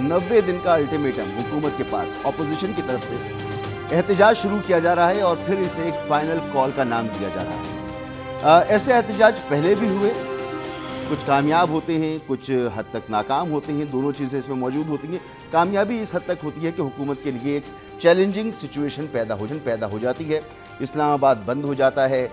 90 दिन का अल्टीमेटम हुकूमत के पास ऑपोजिशन की तरफ से एहतजाज शुरू किया जा रहा है और फिर इसे एक फाइनल कॉल का नाम दिया जा रहा है। ऐसे एहतजाज पहले भी हुए, कुछ कामयाब होते हैं, कुछ हद तक नाकाम होते हैं, दोनों चीज़ें इसमें मौजूद होती हैं। कामयाबी इस हद तक होती है कि हुकूमत के लिए एक चैलेंजिंग सिचुएशन पैदा हो जाती है। इस्लामाबाद बंद हो जाता है,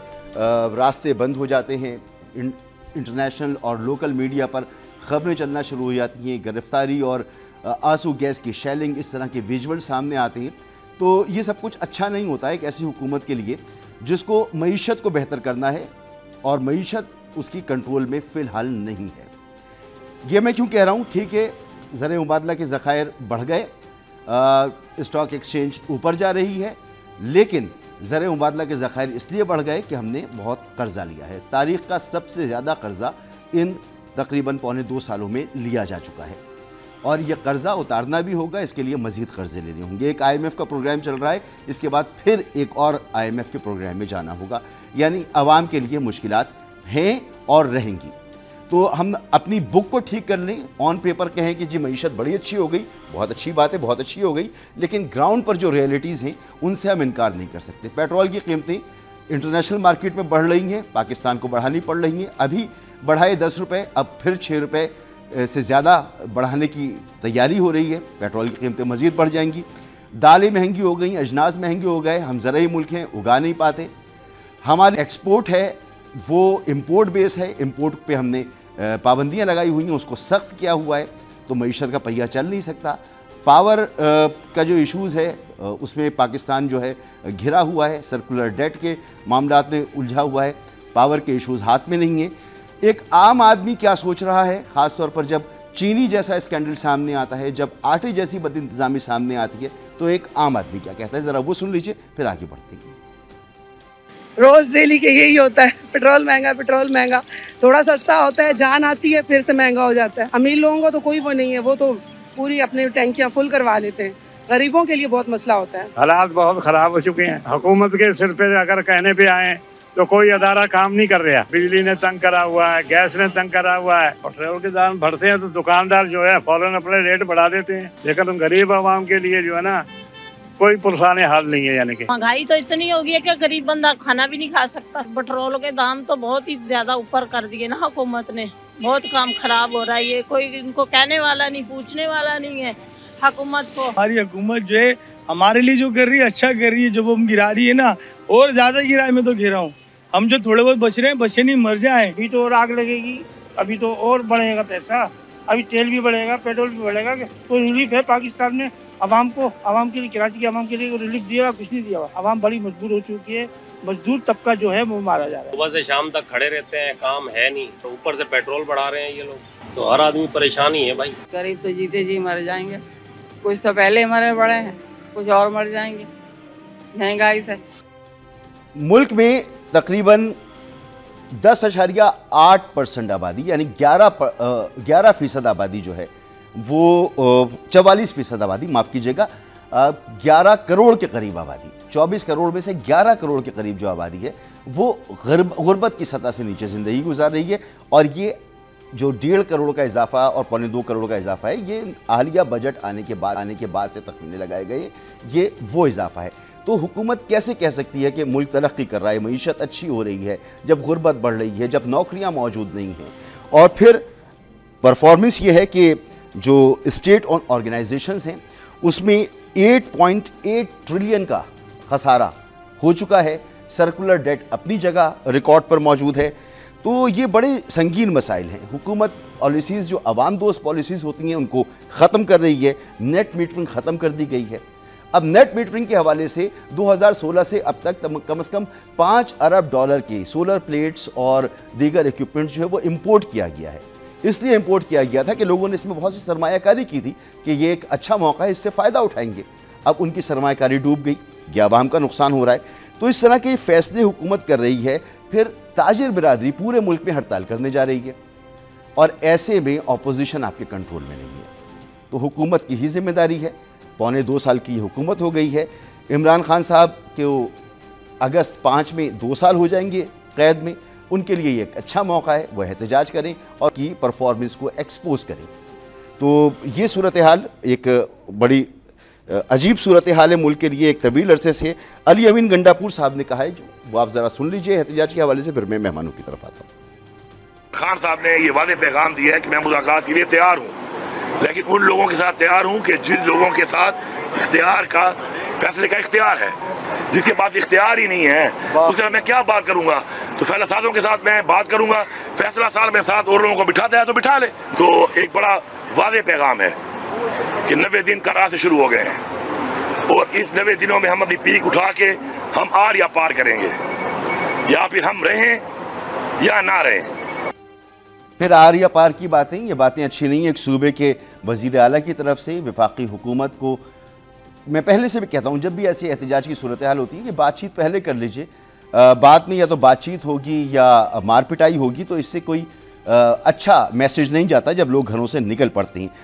रास्ते बंद हो जाते हैं, इंटरनेशनल और लोकल मीडिया पर ख़बरें चलना शुरू हो जाती हैं, गिरफ्तारी और आंसू गैस की शेलिंग, इस तरह के विजुअल सामने आते हैं। तो ये सब कुछ अच्छा नहीं होता है एक ऐसी हुकूमत के लिए जिसको मईशत को बेहतर करना है और मईशत उसकी कंट्रोल में फ़िलहाल नहीं है। ये मैं क्यों कह रहा हूँ? ठीक है, ज़र मुबादला के ज़खायर बढ़ गए, स्टॉक एक्सचेंज ऊपर जा रही है, लेकिन ज़र मुबादला के ज़खायर इसलिए बढ़ गए कि हमने बहुत कर्ज़ा लिया है। तारीख़ का सबसे ज़्यादा कर्ज़ा इन तकरीबन 1.25 सालों में लिया जा चुका है और यह कर्ज़ा उतारना भी होगा, इसके लिए मज़ीद कर्ज़े लेने होंगे। एक IMF का प्रोग्राम चल रहा है, इसके बाद फिर एक और IMF के प्रोग्राम में जाना होगा, यानी आवाम के लिए मुश्किलात हैं और रहेंगी। तो हम अपनी बुक को ठीक कर लें, ऑन पेपर कहें कि जी मईशत बड़ी अच्छी हो गई, बहुत अच्छी बात है, बहुत अच्छी हो गई, लेकिन ग्राउंड पर जो रियलिटीज़ हैं उनसे हम इनकार नहीं कर सकते। पेट्रोल की कीमतें इंटरनेशनल मार्केट में बढ़ रही हैं, पाकिस्तान को बढ़ानी पड़ रही हैं। अभी बढ़ाए 10 रुपये, अब फिर 6 रुपये से ज़्यादा बढ़ाने की तैयारी हो रही है। पेट्रोल की कीमतें मज़ीद बढ़ जाएंगी, दालें महंगी हो गई, अजनास महंगे हो गए, हम ज़रूरी मुल्क हैं, उगा नहीं पाते। हमारे एक्सपोर्ट है वो इम्पोर्ट बेस है, इम्पोर्ट पे हमने पाबंदियां लगाई हुई हैं, उसको सख्त किया हुआ है, तो मईशत का पहिया चल नहीं सकता। पावर का जो इश्यूज़ है उसमें पाकिस्तान जो है घिरा हुआ है, सर्कुलर डेट के मामलात में उलझा हुआ है, पावर के इश्यूज़ हाथ में नहीं है। एक आम आदमी क्या सोच रहा है, ख़ास तौर पर जब चीनी जैसा स्कैंडल सामने आता है, जब आटे जैसी बदइंतज़ामी सामने आती है, तो एक आम आदमी क्या कहता है, ज़रा वो सुन लीजिए, फिर आगे बढ़ते हैं। रोज़ डेली के यही होता है, पेट्रोल महंगा, थोड़ा सस्ता होता है, जान आती है, फिर से महंगा हो जाता है। अमीर लोगों को तो कोई वो नहीं है, वो तो पूरी अपनी टैंकियाँ फुल करवा लेते हैं। गरीबों के लिए बहुत मसला होता है। हालात बहुत ख़राब हो चुके हैं। हुकूमत के सिर पे अगर कहने पे आए तो कोई अदारा काम नहीं कर रहा। बिजली ने तंग करा हुआ है, गैस ने तंग करा हुआ है, पेट्रोल के दाम बढ़ते हैं तो दुकानदार जो है फौरन अपने रेट बढ़ा देते हैं, लेकिन गरीब आवाम के लिए जो है ना कोई पुरसाने हाल नहीं है। यानी कि महंगाई तो इतनी हो गई है कि गरीब बंदा खाना भी नहीं खा सकता। पेट्रोल के दाम तो बहुत ही ज्यादा ऊपर कर दिए ना हुकूमत ने, बहुत काम खराब हो रहा है। ये कोई इनको कहने वाला नहीं, पूछने वाला नहीं है हुकूमत को। हमारी हुकूमत जो है हमारे लिए जो कर रही है अच्छा कर रही है, जो वो गिरा रही है ना, और ज्यादा गिरा है। मैं तो गिरा हूँ, हम जो थोड़े बहुत बच रहे हैं, बचे नहीं मर जाए। अभी तो और आग लगेगी, अभी तो और बढ़ेगा पैसा, अभी तेल भी बढ़ेगा, पेट्रोल भी बढ़ेगा। तो रिलीफ है पाकिस्तान में अवाम को, अवाम के लिए, कराची के अवाम के लिए रिलीफ दिया, कुछ नहीं दिया। अवाम बड़ी मजबूर हो चुकी है, मजदूर तबका जो है वो मारा जा रहा है। सुबह से शाम तक खड़े रहते हैं, काम है नहीं, तो ऊपर से पेट्रोल बढ़ा रहे हैं ये लोग, तो हर आदमी परेशान ही है भाई। गरीब तो जीते जी मर जाएंगे, कुछ तो पहले मरे पड़े हैं, कुछ और मर जाएंगे महंगाई से। मुल्क में तकरीबन 10.8% आबादी, यानी 11% आबादी जो है वो 44% आबादी, माफ़ कीजिएगा, 11 करोड़ के करीब आबादी, 24 करोड़ में से 11 करोड़ के करीब जो आबादी है वो गुर्बत की सतह से नीचे ज़िंदगी गुजार रही है। और ये जो 1.5 करोड़ का इजाफा और 2.25 करोड़ का इजाफा है, ये हालिया बजट आने के बाद से तखमीने लगाए गए, ये वो इजाफा है। तो हुकूमत कैसे कह सकती है कि मुल्क तरक्की कर रहा है, मईशत अच्छी हो रही है, जब गुर्बत बढ़ रही है, जब नौकरियां मौजूद नहीं हैं? और फिर परफॉर्मेंस ये है कि जो स्टेट ऑर्गेनाइजेशंस हैं उसमें 8.8 ट्रिलियन का खसारा हो चुका है। सर्कुलर डेट अपनी जगह रिकॉर्ड पर मौजूद है। तो ये बड़े संगीन मसाइल हैं। हुकूमत पॉलिसीज़ जो आवाम दोस्त पॉलिसीज़ होती हैं उनको ख़त्म कर रही है। नेट मीटरिंग ख़त्म कर दी गई है। अब नेट मीटरिंग के हवाले से 2016 से अब तक कम से कम $5 अरब के सोलर प्लेट्स और दीगर इक्विपमेंट जो है वो इम्पोर्ट किया गया है। इसलिए इम्पोर्ट किया गया था कि लोगों ने इसमें बहुत सी सरमायाकारी की थी कि ये एक अच्छा मौका है, इससे फ़ायदा उठाएंगे। अब उनकी सरमायाकारी डूब गई, ये आवाम का नुकसान हो रहा है। तो इस तरह के फैसले हुकूमत कर रही है। फिर ताजिर बिरादरी पूरे मुल्क में हड़ताल करने जा रही है और ऐसे में अपोजिशन आपके कंट्रोल में नहीं है। तो हुकूमत की ही जिम्मेदारी है। 2.25 साल की हुकूमत हो गई है। इमरान खान साहब के अगस्त 5 में 2 साल हो जाएंगे कैद में। उनके लिए एक अच्छा मौका है, वह एहतजाज करें और की परफॉर्मेंस को एक्सपोज करें। तो ये सूरत हाल एक बड़ी अजीब सूरत हाल है मुल्क के लिए एक तवील अरसे से। अली अमीन गंडापुर साहब ने कहा है, जो वो आप ज़रा सुन लीजिए एहतजाज के हवाले से, फिर मैं मेहमानों की तरफ आता हूँ। खान साहब ने ये वादे पैगाम दिया है कि मैं मुलाकात के लिए तैयार हूँ, लेकिन उन लोगों के साथ तैयार हूँ कि जिन लोगों के साथ इख्तियार का फैसले का इख्तियार है। जिसके पास इख्तियार ही नहीं है उससे मैं क्या बात करूंगा। तो फैसला साजों के साथ मैं बात करूंगा, फैसला साज में साथ और लोगों को बिठाता है तो बिठा ले। तो एक बड़ा वादे पैगाम है कि 90 दिन करार से शुरू हो गए हैं और इस 90 दिनों में हम अपनी पीक उठा के हम आर या पार करेंगे, या फिर हम रहें या ना रहें। फिर आर या पार की बातें, ये बातें अच्छी नहीं है। एक सूबे के वज़ीर आला की तरफ से वफाकी हुकूमत को मैं पहले से भी कहता हूँ, जब भी ऐसी एहतजाज की सूरत हाल होती है कि बातचीत पहले कर लीजिए। बाद में या तो बातचीत होगी या मार पिटाई होगी, तो इससे कोई अच्छा मैसेज नहीं जाता जब लोग घरों से निकल पड़ते हैं।